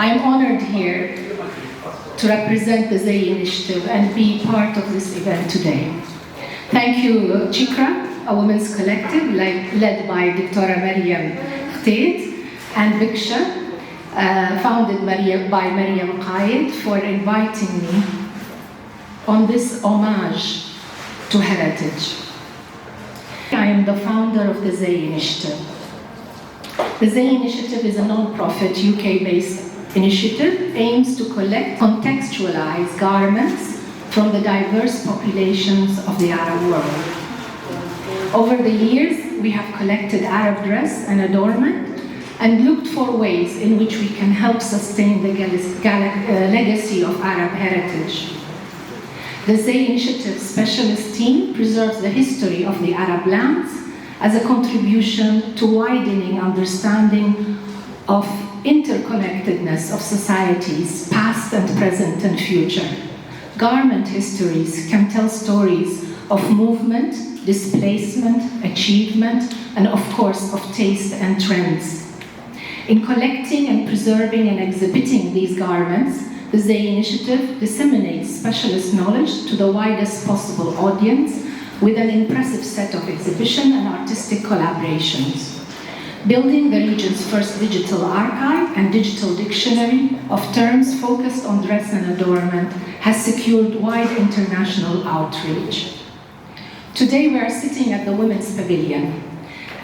I'm honored here to represent the Zay Initiative and be part of this event today. Thank you, Chikra, a women's collective led by Dr. Maryam Khteit, and Biksha, founded by Maryam Qaid, for inviting me on this homage to heritage. I am the founder of the Zay Initiative. The Zay Initiative is a non-profit UK-based initiative aims to collect, contextualize garments from the diverse populations of the Arab world. Over the years, we have collected Arab dress and adornment and looked for ways in which we can help sustain the legacy of Arab heritage. The Zay Initiative specialist team preserves the history of the Arab lands as a contribution to widening understanding of interconnectedness of societies, past and present and future. Garment histories can tell stories of movement, displacement, achievement, and of course of taste and trends. In collecting and preserving and exhibiting these garments, the Zay Initiative disseminates specialist knowledge to the widest possible audience with an impressive set of exhibition and artistic collaborations. Building the region's first digital archive and digital dictionary of terms focused on dress and adornment has secured wide international outreach. Today we are sitting at the Women's Pavilion,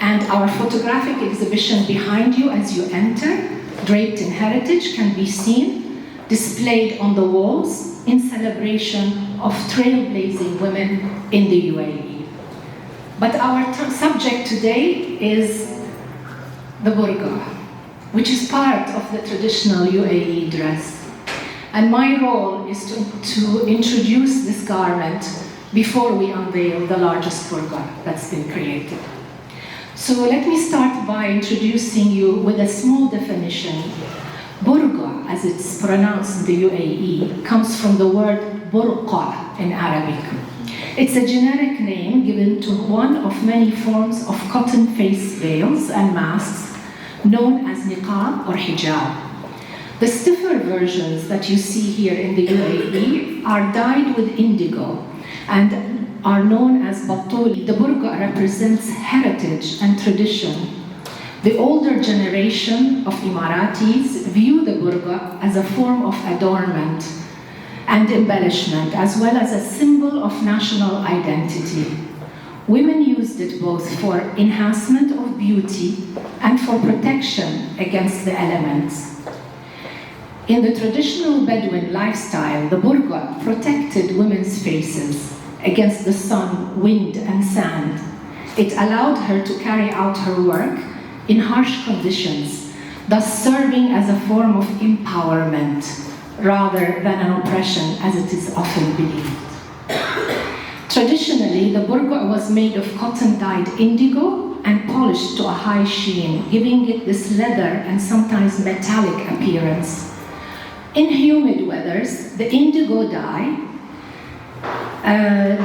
and our photographic exhibition behind you as you enter, draped in heritage, can be seen displayed on the walls in celebration of trailblazing women in the UAE. But our subject today is the burqa, which is part of the traditional UAE dress. And my role is to introduce this garment before we unveil the largest burqa that's been created. So let me start by introducing you with a small definition. Burqa, as it's pronounced in the UAE, comes from the word burqa in Arabic. It's a generic name given to one of many forms of cotton face veils and masks known as niqab or hijab. The stiffer versions that you see here in the UAE are dyed with indigo and are known as battoli. The burqa represents heritage and tradition. The older generation of Emiratis view the burqa as a form of adornment and embellishment, as well as a symbol of national identity. Women used it both for enhancement of beauty and for protection against the elements. In the traditional Bedouin lifestyle, the burqa protected women's faces against the sun, wind, and sand. It allowed her to carry out her work in harsh conditions, thus serving as a form of empowerment rather than an oppression, as it is often believed. Traditionally, the burqa was made of cotton-dyed indigo and polished to a high sheen, giving it this leather and sometimes metallic appearance. In humid weathers, the indigo dye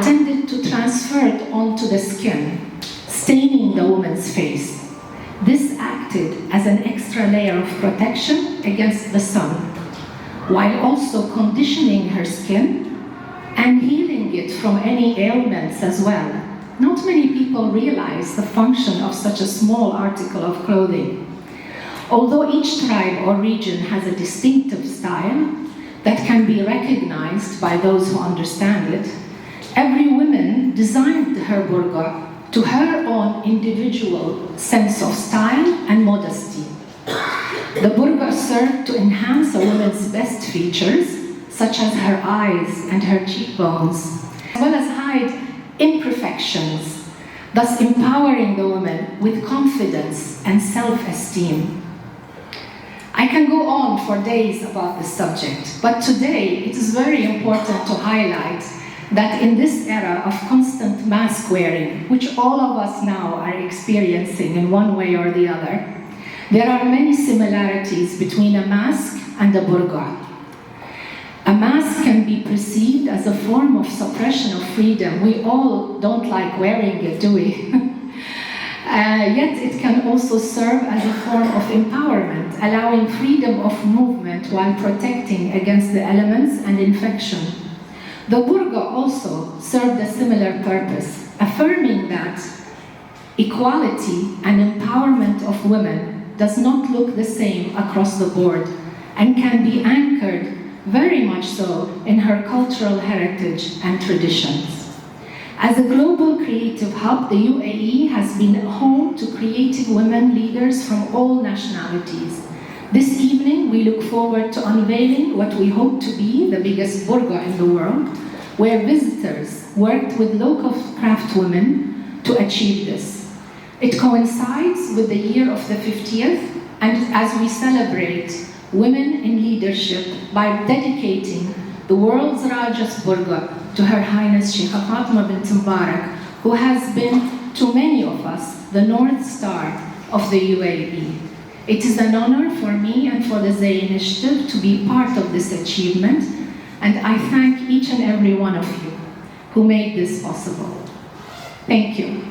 tended to transfer onto the skin, staining the woman's face. This acted as an extra layer of protection against the sun, while also conditioning her skin and healing it from any ailments as well. Not many people realize the function of such a small article of clothing. Although each tribe or region has a distinctive style that can be recognized by those who understand it, every woman designed her burqa to her own individual sense of style and modesty. The burqa served to enhance a woman's best features, such as her eyes and her cheekbones, as well as hide imperfections, thus empowering the woman with confidence and self-esteem. I can go on for days about this subject, but today it is very important to highlight that in this era of constant mask wearing, which all of us now are experiencing in one way or the other, there are many similarities between a mask and a burqa. A mask can be perceived as a form of suppression of freedom. We all don't like wearing it, do we? Yet it can also serve as a form of empowerment, allowing freedom of movement while protecting against the elements and infection. The burqa also served a similar purpose, affirming that equality and empowerment of women does not look the same across the board and can be anchored very much so in her cultural heritage and traditions. As a global creative hub, the UAE has been home to creative women leaders from all nationalities. This evening, we look forward to unveiling what we hope to be the biggest burqa in the world, where visitors worked with local craft women to achieve this. It coincides with the year of the 50th, and as we celebrate women in leadership by dedicating the world's largest burqa to Her Highness Sheikha Fatima bint Mubarak, who has been, to many of us, the North Star of the UAE. It is an honor for me and for the Zay Initiative to be part of this achievement, and I thank each and every one of you who made this possible. Thank you.